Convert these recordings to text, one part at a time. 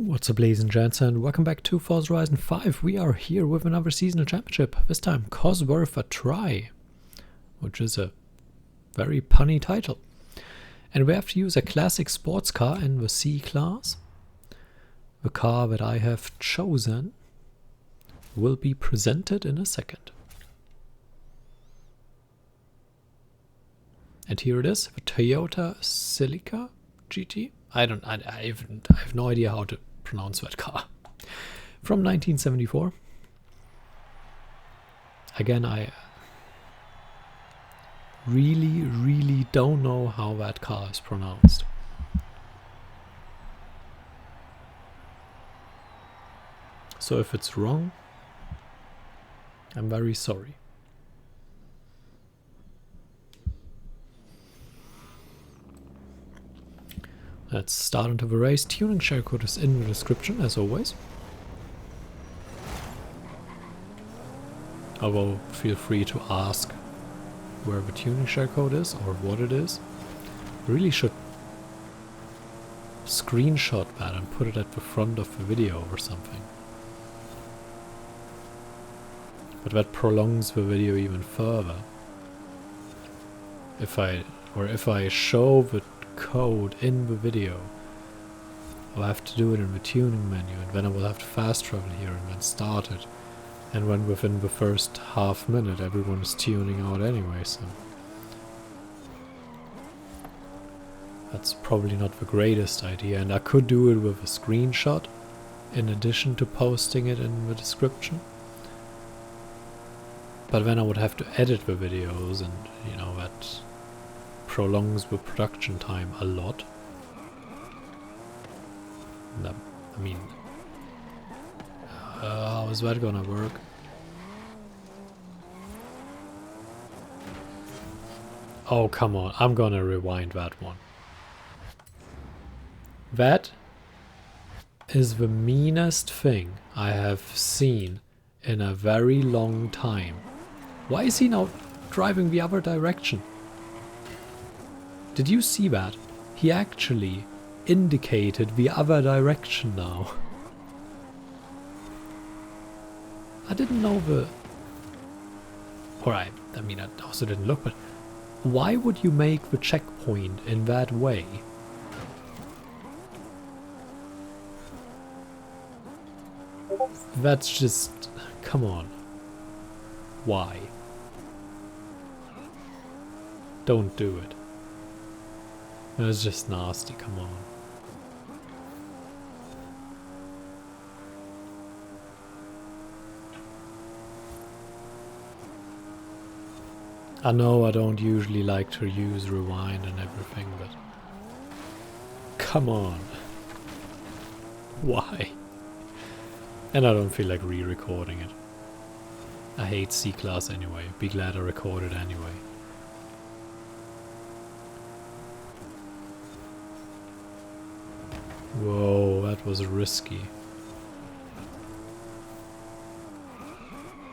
What's up, ladies and gents, and welcome back to Forza Horizon 5. We are here with another seasonal championship, this time Cosworth a Try, which is a very punny title. And we have to use a classic sports car in the C class. The car that I have chosen will be presented in a second. And here it is, the Toyota Celica GT. I have no idea how to pronounce that car. From 1974. Again, I really don't know how that car is pronounced. So if it's wrong, I'm very sorry. Let's start into the race. Tuning shellcode is in the description, as always. Although, feel free to ask where the tuning shellcode is or what it is. Really should screenshot that and put it at the front of the video or something. But that prolongs the video even further. If I show the code in the video, I'll have to do it in the tuning menu, and then I will have to fast travel here and then start it. And when within the first half minute everyone is tuning out anyway, so that's probably not the greatest idea. And I could do it with a screenshot in addition to posting it in the description, but then I would have to edit the videos, and you know, that prolongs the production time a lot. I mean, how is that gonna work? Oh, come on, I'm gonna rewind that one. That is the meanest thing I have seen in a very long time. Why is he now driving the other direction? Did you see that? He actually indicated the other direction now. I didn't know the... Alright, I mean, I also didn't look, but why would you make the checkpoint in that way? That's just... come on. Why? Don't do it. It's just nasty, come on. I know I don't usually like to use rewind and everything, but come on. Why? And I don't feel like re-recording it. I hate C-Class anyway. Be glad I recorded anyway. Whoa, that was risky.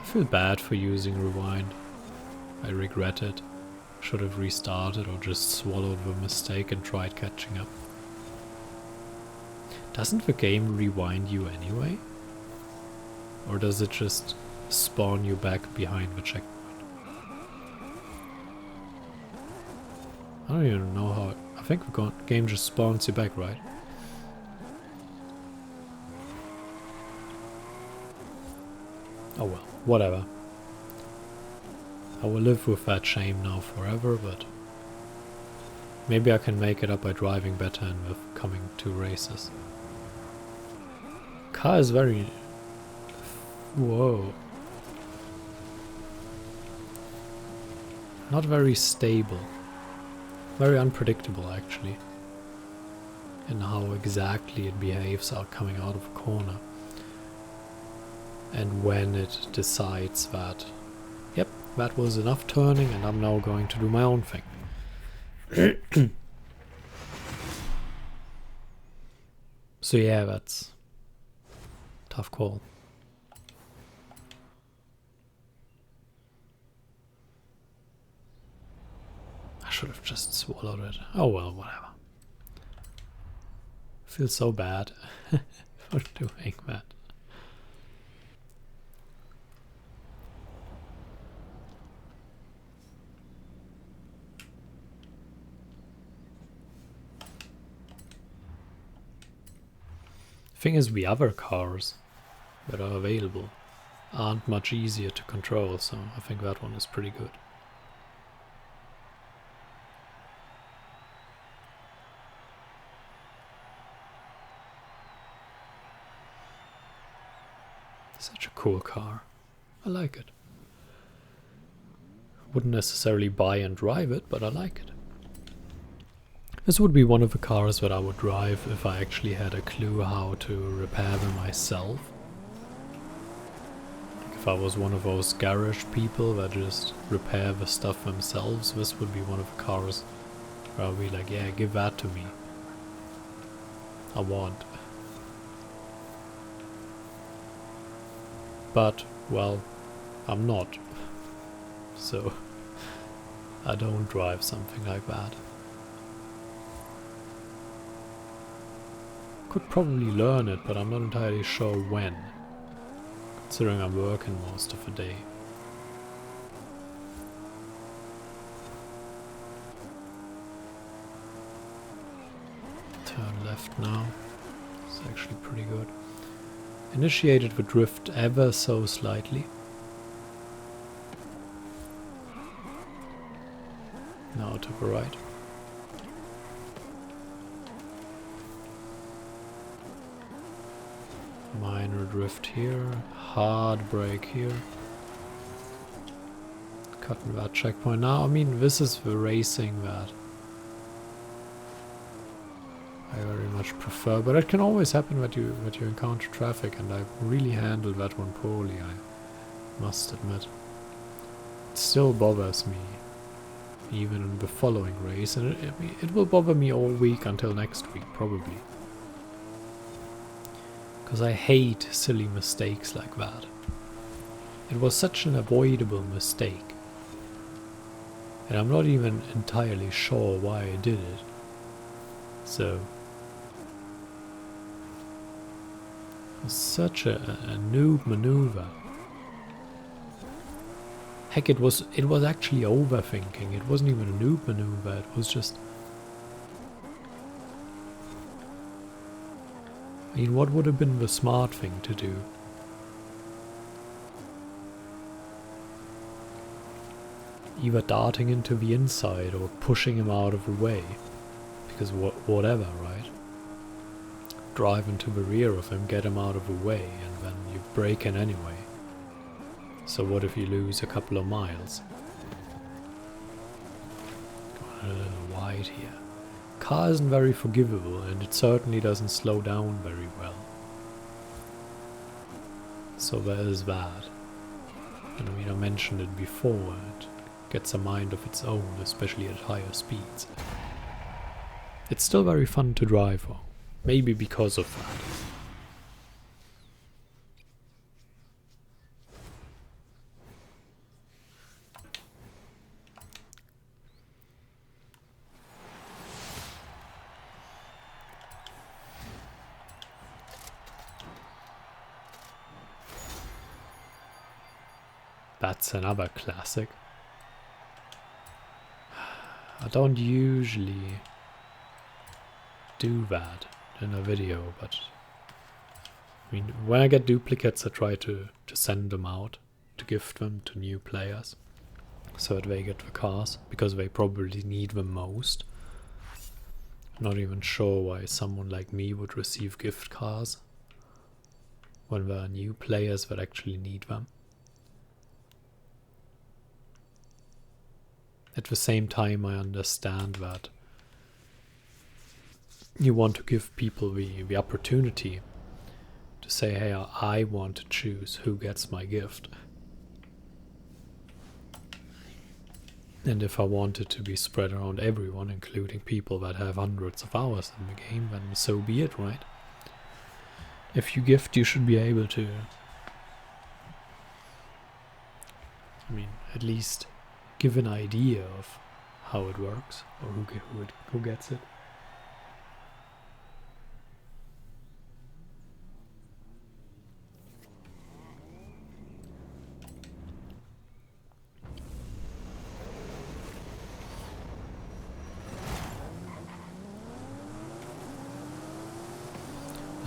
I feel bad for using rewind. I regret it. Should have restarted or just swallowed the mistake and tried catching up. Doesn't the game rewind you anyway? Or does it just spawn you back behind the checkpoint? I don't even know how... I think the game just spawns you back, right? Oh well, whatever. I will live with that shame now forever, but maybe I can make it up by driving better in the coming 2 races. Car is very... whoa. Not very stable. Very unpredictable, actually, in how exactly it behaves out coming out of a corner. And when it decides that, yep, that was enough turning and I'm now going to do my own thing. So yeah, that's a tough call. I should have just swallowed it. Oh well, whatever. Feels so bad. for doing that. Thing is, the other cars that are available aren't much easier to control, so I think that one is pretty good. Such a cool car. I like it. Wouldn't necessarily buy and drive it, but I like it. This would be one of the cars that I would drive if I actually had a clue how to repair them myself. Like if I was one of those garage people that just repair the stuff themselves, this would be one of the cars where I'd be like, yeah, give that to me. I want. But, well, I'm not. So, I don't drive something like that. Could probably learn it, but I'm not entirely sure when, considering I'm working most of the day. Turn left now. It's actually pretty good. Initiated the drift ever so slightly. Now to the right. Minor drift here, hard brake here. Cutting that checkpoint now. I mean, this is the racing that I very much prefer, but it can always happen that you encounter traffic, and I really handled that one poorly, I must admit. It still bothers me, even in the following race, and it will bother me all week until next week, probably. Because I hate silly mistakes like that. It was such an avoidable mistake. And I'm not even entirely sure why I did it. So... it was such a noob maneuver. Heck, it was actually overthinking. It wasn't even a noob maneuver, it was just... I mean, what would have been the smart thing to do? Either darting into the inside or pushing him out of the way. Because whatever, right? Drive into the rear of him, get him out of the way, and then you brake in anyway. So what if you lose a couple of miles? Going a little wide here. Car isn't very forgivable, and it certainly doesn't slow down very well. So there is that. And I mean, I mentioned it before, it gets a mind of its own, especially at higher speeds. It's still very fun to drive, though. Maybe because of that. That's another classic. I don't usually do that in a video, but I mean, when I get duplicates, I try to send them out, to gift them to new players, so that they get the cars, because they probably need them most. I'm not even sure why someone like me would receive gift cars when there are new players that actually need them. At the same time, I understand that you want to give people the opportunity to say, hey, I want to choose who gets my gift. And if I want it to be spread around everyone, including people that have hundreds of hours in the game, then so be it, right? If you gift, you should be able to, I mean, at least give an idea of how it works, or who gets it.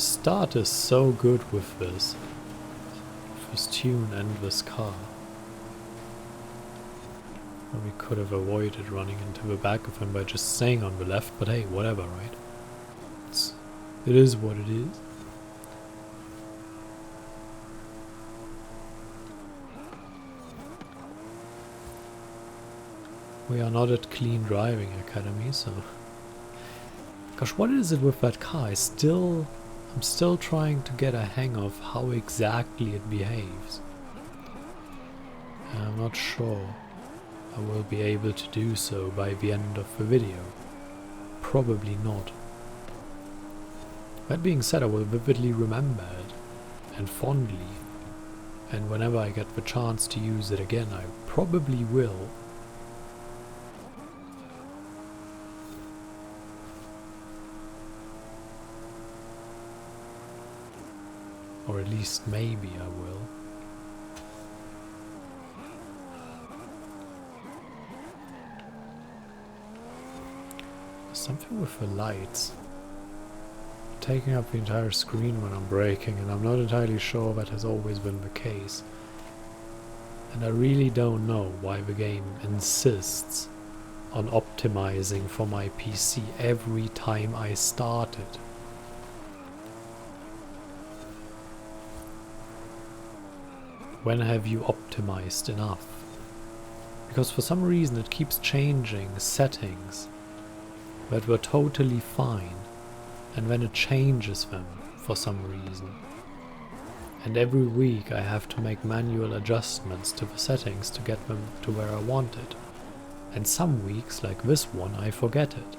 The start is so good with this. This tune and this car. Or we could have avoided running into the back of him by just staying on the left, but hey, whatever, right? It is what it is. We are not at Clean Driving Academy, so... Gosh, what is it with that car? I'm still trying to get a hang of how exactly it behaves. And I'm not sure I will be able to do so by the end of the video. Probably not. That being said, I will vividly remember it, and fondly, and whenever I get the chance to use it again, I probably will. Or at least maybe I will. There's something with the lights. Taking up the entire screen when I'm braking, and I'm not entirely sure that has always been the case. And I really don't know why the game insists on optimizing for my PC every time I start it. When have you optimized enough? Because for some reason it keeps changing settings that were totally fine, and then it changes them for some reason. And every week I have to make manual adjustments to the settings to get them to where I want it. And some weeks, like this one, I forget it.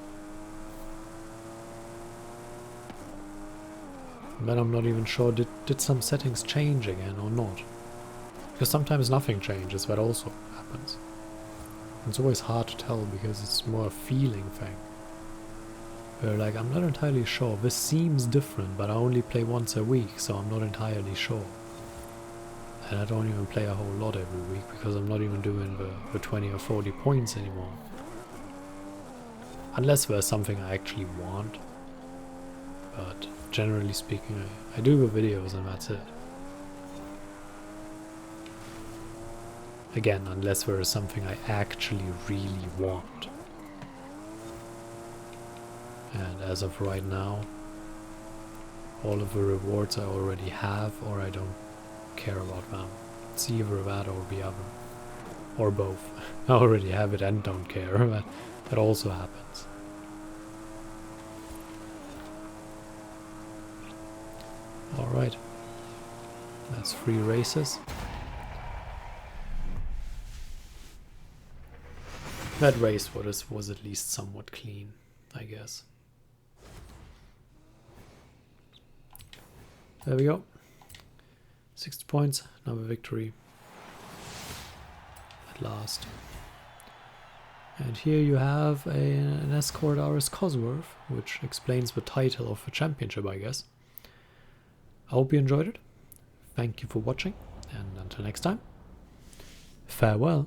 And then I'm not even sure, did some settings change again or not? Because sometimes nothing changes, that also happens. It's always hard to tell because it's more a feeling thing. Where like, I'm not entirely sure, this seems different, but I only play once a week, so I'm not entirely sure. And I don't even play a whole lot every week, because I'm not even doing the 20 or 40 points anymore. Unless there's something I actually want. But generally speaking, I do the videos and that's it. Again, unless there is something I actually really want. And as of right now, all of the rewards I already have, or I don't care about them. It's either that or the other. Or both. I already have it and don't care, but that also happens. Alright. That's 3 races. That race was at least somewhat clean, I guess. There we go. 60 points, another victory. At last. And here you have an Escort RS Cosworth, which explains the title of the championship, I guess. I hope you enjoyed it. Thank you for watching, and until next time, farewell.